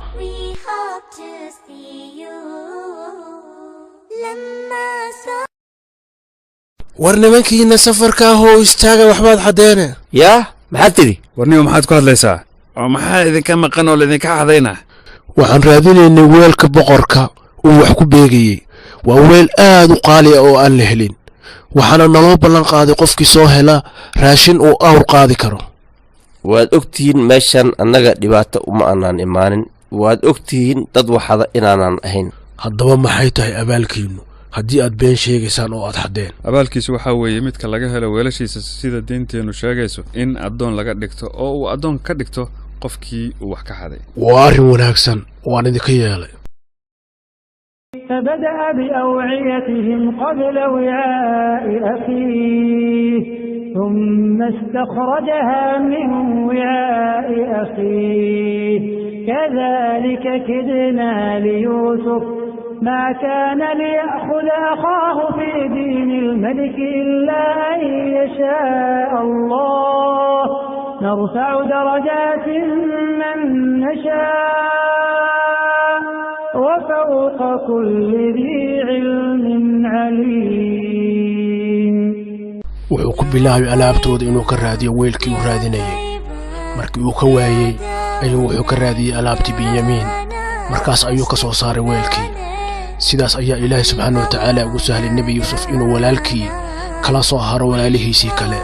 [SPEAKER 10] war nimankiina safarka ahow istaaga waxbaad xaddeena
[SPEAKER 15] yaa maxaad tidhi
[SPEAKER 7] warniga maxaad ku hadlaysaa oo maxaa idinka maqan oo laydinka xadaynaa
[SPEAKER 10] waxaan raadinaynay weelka boqorka uu wax ku beegayey waa weel aad u qaali ah oo aan la helin waxaana naloo ballan qaaday qofkii soo hela raashin uu awr qaadi karo
[SPEAKER 15] waad ogtihiin meeshan annaga dhibaato uma aanaan imaanin waad ogtihiin dad waxada inaanaan ahayn
[SPEAKER 10] haddaba maxay tahay abaalkiinnu haddii aad been sheegaysaan oo aad xaddeen
[SPEAKER 7] abaalkiisu waxaa weeye midka laga helo weelashiisa sida diinteennu sheegayso in addoon laga dhigto oo uu addoon ka dhigto qofkii uu wax ka xaday
[SPEAKER 10] waa arrin wanaagsan waan idinka yeelay
[SPEAKER 12] فبدأ بأوعيتهم قبل وعاء أخيه ثم استخرجها من وعاء أخيه كذلك كدنا ليوسف ما كان ليأخذ أخاه في دين الملك إلا أن يشاء الله نرفع درجات من نشاء وفوق كل ذي علم عليم
[SPEAKER 10] wuxuu ku bilaabay alaabtooda inuu ka raadiyo weelkii uu raadinayay markii uu ka waayey ayuu wuxuu ka raadiyey alaabtii binyamiin markaas ayuu ka soo saaray weelkii sidaas ayaa ilaahay subxaana watacaala ugu sahlay nebi yuusuf inuu walaalkii kala soo haro walaalihiisii kale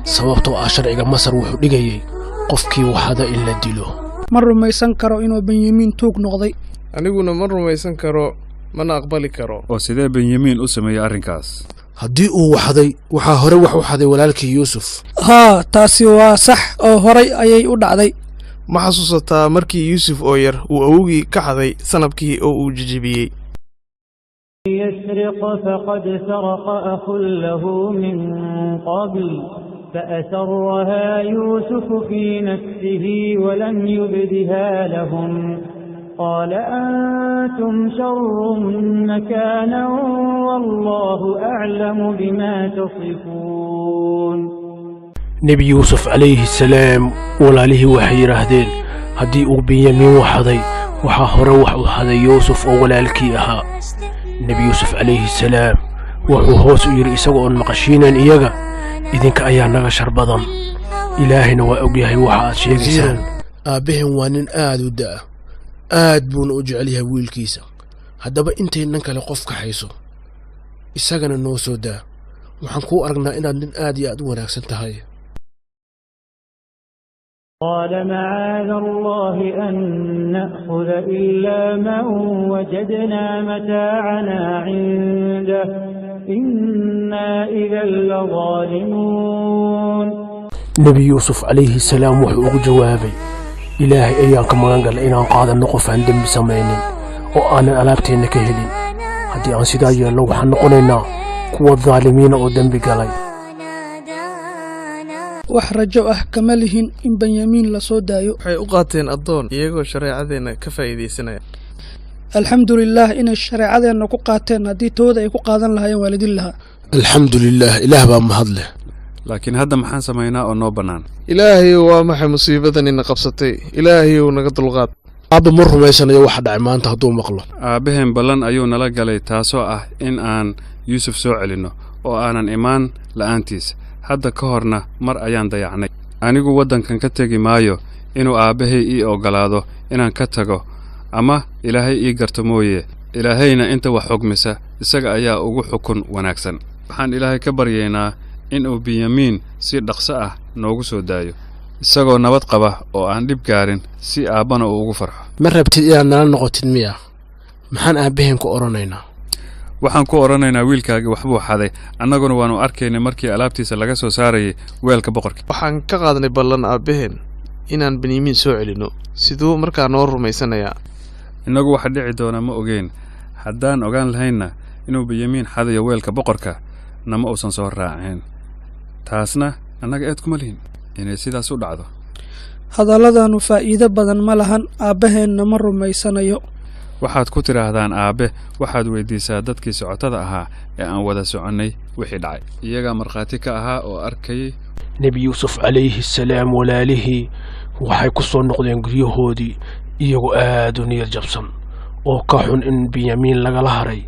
[SPEAKER 10] sababtoo ah sharciga masar wuxuu dhigayey qofkii waxada in la dilo
[SPEAKER 16] ma rumaysan karo inuu benyamiin tuug noqday
[SPEAKER 17] aniguna ma rumaysan karo mana aqbali karo
[SPEAKER 7] oo sidee benyamiin u sameeyey arrinkaas
[SPEAKER 10] haddii uu waxday waxaa hore wax u xaday walaalkii yuusuf
[SPEAKER 16] haa taasi waa sax oo horay ayay u dhacday
[SPEAKER 17] ma xasuusataa markii yuusuf oo yar uu awogii ka xaday sanabkii oo uu jijibiyey
[SPEAKER 12] يسرق فقد سرق أخ له من قبل فأسرها يوسف في نفسه ولم يبدها لهم قال أنتم شر مكانا والله أعلم بما تصفون
[SPEAKER 10] nebi yuusuf calayhi salaam walaalihii waxay yidhaahdeen haddii uu binyamiin waxaday waxaa hore wax u xaday yuusuf oo walaalkii ahaa nebi yuusuf calayhi salaam wuxuu hoos u yidhi isaga oon maqashiinayn iyaga idinka ayaa naga shar badan ilaahayna waa ogyahay waxa aad sheegaysaan aabbaheen waa nin aad u da'a aad buuna u jecel yahay wiilkiisa haddaba intaynan kale qof kaxayso isagana noo soo daa waxaan kuu aragnaa inaad nin aad iyo aad u wanaagsan tahay
[SPEAKER 12] قال معاذ الله أن نأخذ إلا من وجدنا متاعنا عنده إنا إذا لظالمون
[SPEAKER 10] nebi yuusuf calayhi salaam wuxuu ugu jawaabay ilaahay ayaan ka magan galay inaan qaadanno qof aan dembi samaynin oo aanan alaabteenna ka helin haddii aan sidaa yeelno waxaan noqonaynaa kuwa daalimiina oo dembi galay
[SPEAKER 16] wax rajo ah kama lihin in benyamiin la soo daayo
[SPEAKER 17] waxay u qaateen addoon iyagoo shareecadeenna ka faa'iidaysanaya
[SPEAKER 16] alxamdulilaah inay shareecadeenna ku qaateen haddii tooda ay ku qaadan lahaayeen waalidin lahaa
[SPEAKER 10] alxamdulilaah ilaah baa mahad leh
[SPEAKER 7] laakiin hadda maxaan samaynaa oo noo bannaan
[SPEAKER 17] ilaahayow waa maxay musiibadanina qabsatay ilaahayow naga dulqaad
[SPEAKER 10] aabba ma rumaysanayo waxa dhacay maanta hadduu maqlo
[SPEAKER 7] aabbaheen ballan ayuu nala galay taasoo ah in aan yuusuf soo celinno oo aanan imaan la'aantiis hadda ka horna mar ayaan dayacnay anigu waddankan ka tegi maayo inuu aabbahay ii oggolaado inaan ka tago ama ilaahay ii garto mooye ilaahayna inta wax xugmisa isaga ayaa ugu xukun wanaagsan waxaan ilaahay ka baryaynaa inuu binyamiin si dhaqso ah noogu soo daayo isagoo nabad qaba oo aan dhib gaarin si aabbana uu ugu farxo
[SPEAKER 10] ma rabtid inaad nala noqotid miya maxaan aabbaheen ku odhanaynaa
[SPEAKER 7] waxaan ku odhanaynaa wiilkaagii waxbuu xaday annaguna waannu arkaynay markii alaabtiisa laga soo saarayay weelka boqorka
[SPEAKER 17] waxaan ka qaadnay ballan aabbaheen inaan benyamiin soo celinno siduu markaa noo rumaysanayaa
[SPEAKER 7] innagu waxa dhici doona ma ogeyn haddaan ogaan lahaynna inuu benyamiin xadayo weelka boqorka nama uusan soo raaceen taasna annaga eed kuma lihin inay sidaas u dhacdo
[SPEAKER 16] hadalladanu faa'iido badan ma lahan aabbaheenna ma rumaysanayo
[SPEAKER 7] waxaad ku tidhaahdaan aabbe waxaad weydiisaa dadkii socotada ahaa ee aan wada soconnay wixii dhacay iyagaa markhaati ka ahaa oo arkayay
[SPEAKER 10] nebi yuusuf calayhi salaam walaalihii waxay ku soo noqdeen guryahoodii iyagoo aad u niyad jabsan oo ka xun in binyamiin lagala haray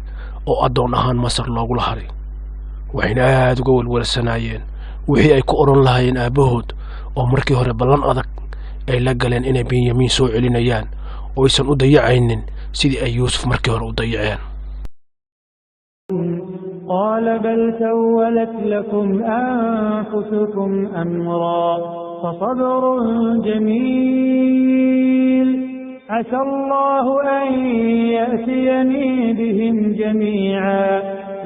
[SPEAKER 10] oo addoon ahaan masar loogula haray waxayna aad uga walwalsanaayeen wixii ay ku odhan lahaayeen aabbahood oo markii hore ballan adag ay la galeen inay binyamiin soo celinayaan oo aysan u dayacaynin sidii ay yuusuf markii hore u dayaceen
[SPEAKER 12] قال بل سولت لكم أنفسكم أمرا فصبر جميل عسى الله أن يأتيني بهم جميعا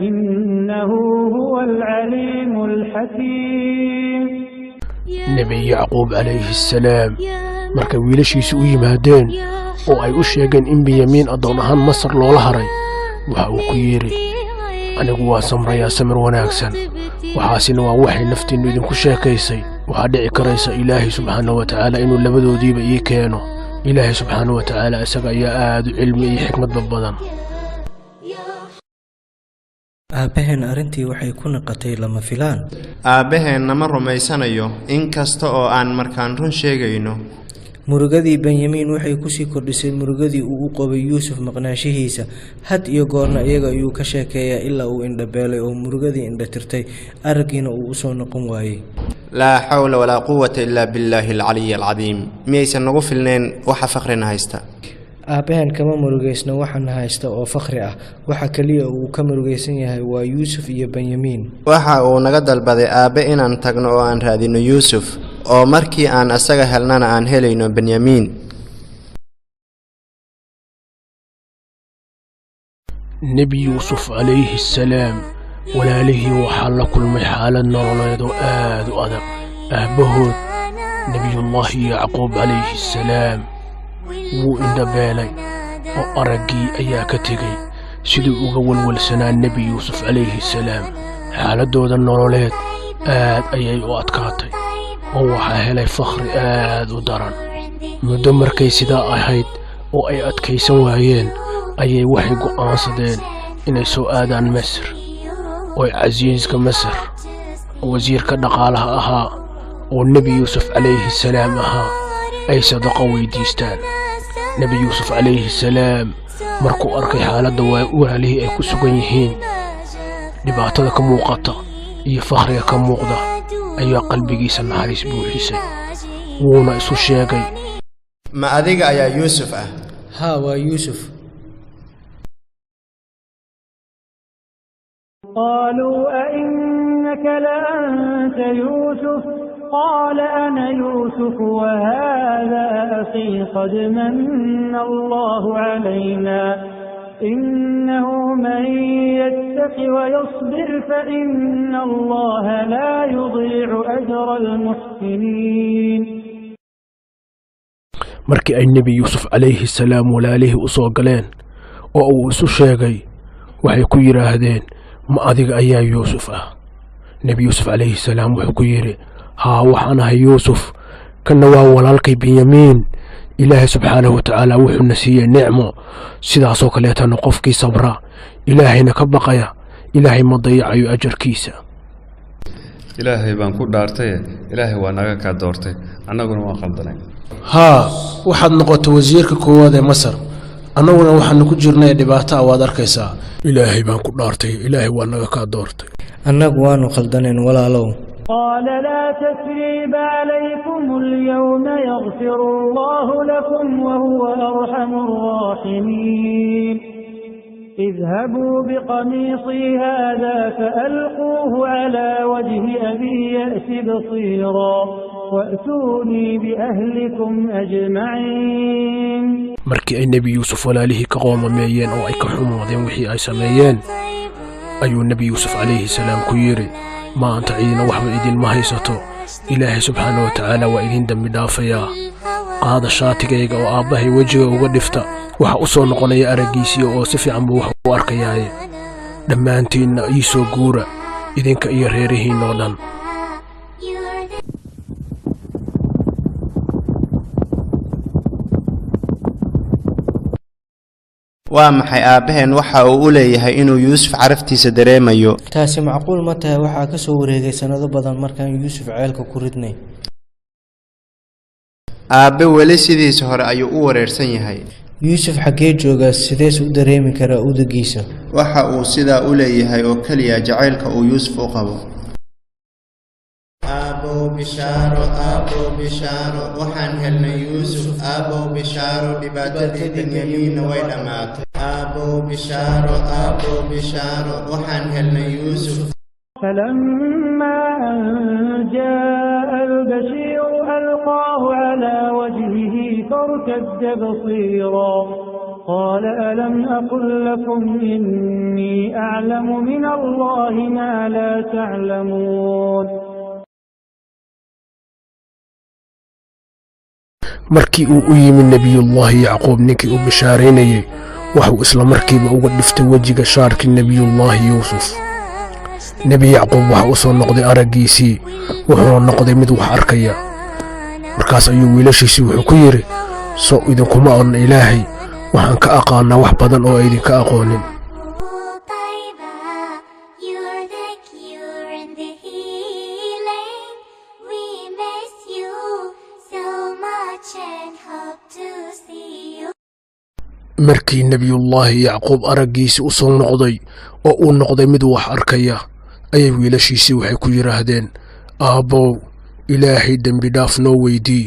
[SPEAKER 12] إنه هو العليم الحكيم
[SPEAKER 10] nebi yacquub calayhi assalaam markay wiilashiisu u yimaadeen oo ay u sheegeen in binyamiin addoon ahaan masar loola haray waxa uu ku yidhi anigu waa samrayaa samir wanaagsan waxaasina waa waxay naftiinnu idinku sheekaysay waxaa dhici karaysa ilaahay subxaanahu wa tacaala inuu labadoodiiba ii keeno ilaahay subxaanahu wa tacaala isaga ayaa aad u cilmi iyo xikmadba badan
[SPEAKER 6] aabbaheen arrintii waxay ku naqatay lama filaan
[SPEAKER 5] aabbaheenna ma rumaysanayo in kasta oo aan markaan run sheegayno
[SPEAKER 6] murugadii benyamiin waxay kusii kordhisay murugadii uu u qabay yuusuf maqnaanshihiisa had iyo goorna iyaga ayuu ka sheekeeyaa ilaa uu indhabeelay oo murugadii indhatirtay araggiina uu u soo noqon waayey
[SPEAKER 5] laa xawla walaa quwata ilaa billaahi alcaliyi alcadiim miyaysan nagu filnayn waxa fakhrina haysta
[SPEAKER 6] aabbaheen kama murugaysna waxana haysta oo fakhri ah waxa keliya uu ka murugaysan yahay waa yuusuf iyo benyamiin
[SPEAKER 5] waxa uu naga dalbaday aabbe inaan tagno oo aan raadino yuusuf oo markii aan asaga helnana aan helayno benyamiin
[SPEAKER 10] nebi yuusuf calayhi assalaam walaalihii waxaa la kulmay xaalad nololeed oo aad u adag aabbahood nebiyullaahi yacquub calayhi assalaam wuu indhabeelay oo araggii ayaa ka tegey siduu uga walwalsanaa nebi yuusuf calayhi assalaam xaaladdooda nololeed aad ayay u adkaatay oo waxaa helay fakhri aad u daran muddo markay sidaa ahayd oo ay adkaysan waayeen ayay waxay go'aansadeen inay soo aadaan masar oo casiiska masar wasiirka dhaqaalaha ahaa oo nebi yuusuf calayhi salaam ahaa ay sadaqo weydiistaan nebi yuusuf calayhi salaam markuu arkay xaaladda walaalihii ay ku sugan yihiin dhibaatada ka muuqata iyo fakhriga ka muuqda ayaa qalbigiisa naxariis buuxisay wuuna isu sheegay
[SPEAKER 5] ma adiga ayaa yuusuf ah
[SPEAKER 6] haa waa yuusuf
[SPEAKER 12] قالوا أئنك لأنت يوسف قال أنا يوسف وهذا أخي قد من الله علينا إنه من يتق ويصبر فإن الله لا يضيع أجر المحسنين
[SPEAKER 10] markii ay nebi yuusuf calayhi salaam walaalihii u soo galeen oo uu isu sheegay waxay ku yidhaahdeen ma adiga ayaa yuusuf ah nebi yuusuf calayhi salaam wuxuu ku yidhi haa waxaan ahay yuusuf kanna waa walaalkay benyamiin ilaahay subxaanahu wa tacaala wuxuuna siiyey nicmo sidaasoo kaleetana qofkii sabra ilaahayna ka baqaya ilaahay ma dayacayo ajarkiisa
[SPEAKER 7] ilaahay baan ku dhaartaye ilaahay waa naga kaa doortay annaguna waan qaldanay
[SPEAKER 4] haa waxaad noqotay wasiirka koowaad ee masar annaguna waxaanu ku jirnay dhibaato ah waad arkaysaa
[SPEAKER 10] ilaahay baan ku dhaartay ilaahay waa naga kaa doortay
[SPEAKER 6] annagu waanu khaldaneen walaalow
[SPEAKER 12] قال لا تثريب عليكم اليوم يغفر الله لكم وهو أرحم الراحمين اذهبوا بقميصي هذا فألقوه على وجه أبي يأت بصيرا وأتوني بأهلكم أجمعين
[SPEAKER 10] markii ay nebi yuusuf walaalihii ka qoomameeyeen oo ay ka xumoodeen wixii ay sameeyeen ayuu nebi yuusuf calayhi salaam ku yidhi maanta ciidina waxba idinma haysato ilaahay subxaanahu wa tacaala waa idin dembi dhaafayaa qaada shaatigayga oo aabbahay wejiga uga dhifta waxa u soo noqonaya araggiisii oo si fiican buu wax u arkayaaye dhammaantiinna ii soo guura idinka iyo reerihiinnoo dhan
[SPEAKER 5] waa maxay aabbaheen waxa uu u leeyahay inuu yuusuf caraftiisa dareemayo
[SPEAKER 6] taasi macquul ma tahay waxaa ka soo wareegay sanado badan markaan yuusuf ceelka ku ridnay
[SPEAKER 5] aabbe weli sidiisa hore ayuu u wareersan yahay
[SPEAKER 6] yuusuf xaggee joogaa sidees u dareemi karaa udagiisa
[SPEAKER 5] waxa uu sidaa u leeyahay oo keliya jacaylka uu yuusuf u qabo aabow bishaaro waxaan helnay yuusuf aabow bishaaro dhibaatadii benyamiinna way dhammaatay aabow bishaaro waxaan helnay yuusuf
[SPEAKER 12] فلما أن جاء البشير ألقاه على وجهه فارتد بصيرا قال ألم أقل لكم إني أعلم من الله ما لا تعلمون
[SPEAKER 4] markii uu u yimi nebiyullaahi yacquub ninkii uu bishaaraynayay waxuu isla markiiba uga dhiftay wejiga shaarkii nebiyullaahi yuusuf nebi yacquub waxa u soo noqday araggiisii wuxuuna noqday mid wax arkaya markaas ayuu wiilashiisii wuxuu ku yidhi soo idinkuma odhan ilaahay waxaan ka aqaanaa wax badan oo aydinka aqoonin markii nebiyullaahi yacquub araggiisii u soo noqday oo uu noqday mid wax arkaya ayay wiilashiisii waxay ku yidhaahdeen aabbow ilaahay dembi dhaaf noo weydii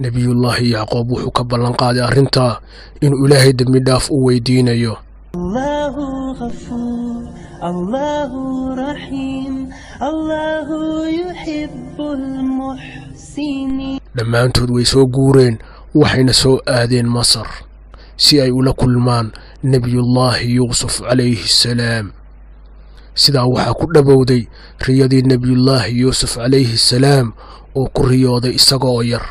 [SPEAKER 4] nebiyullaahi yacquub wuxuu ka ballanqaaday arrintaa inuu ilaahay dembi dhaaf u weydiinayo dhammaantood way soo guureen waxayna soo aadeen masar si ay ula kulmaan nebiyullaahi yuusuf calayhi assalaam sidaa waxaa ku dhabowday riyadii nebiyullaahi yuusuf calayhi assalaam oo ku riyooday isagoo yar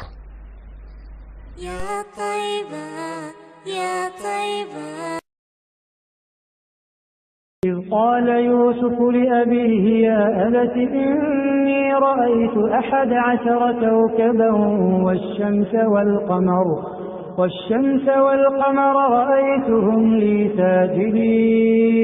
[SPEAKER 12] إذ قال يوسف لأبيه يا أبت إني رأيت 11 كوكبا والشمس والقمر رأيتهم لي ساجدين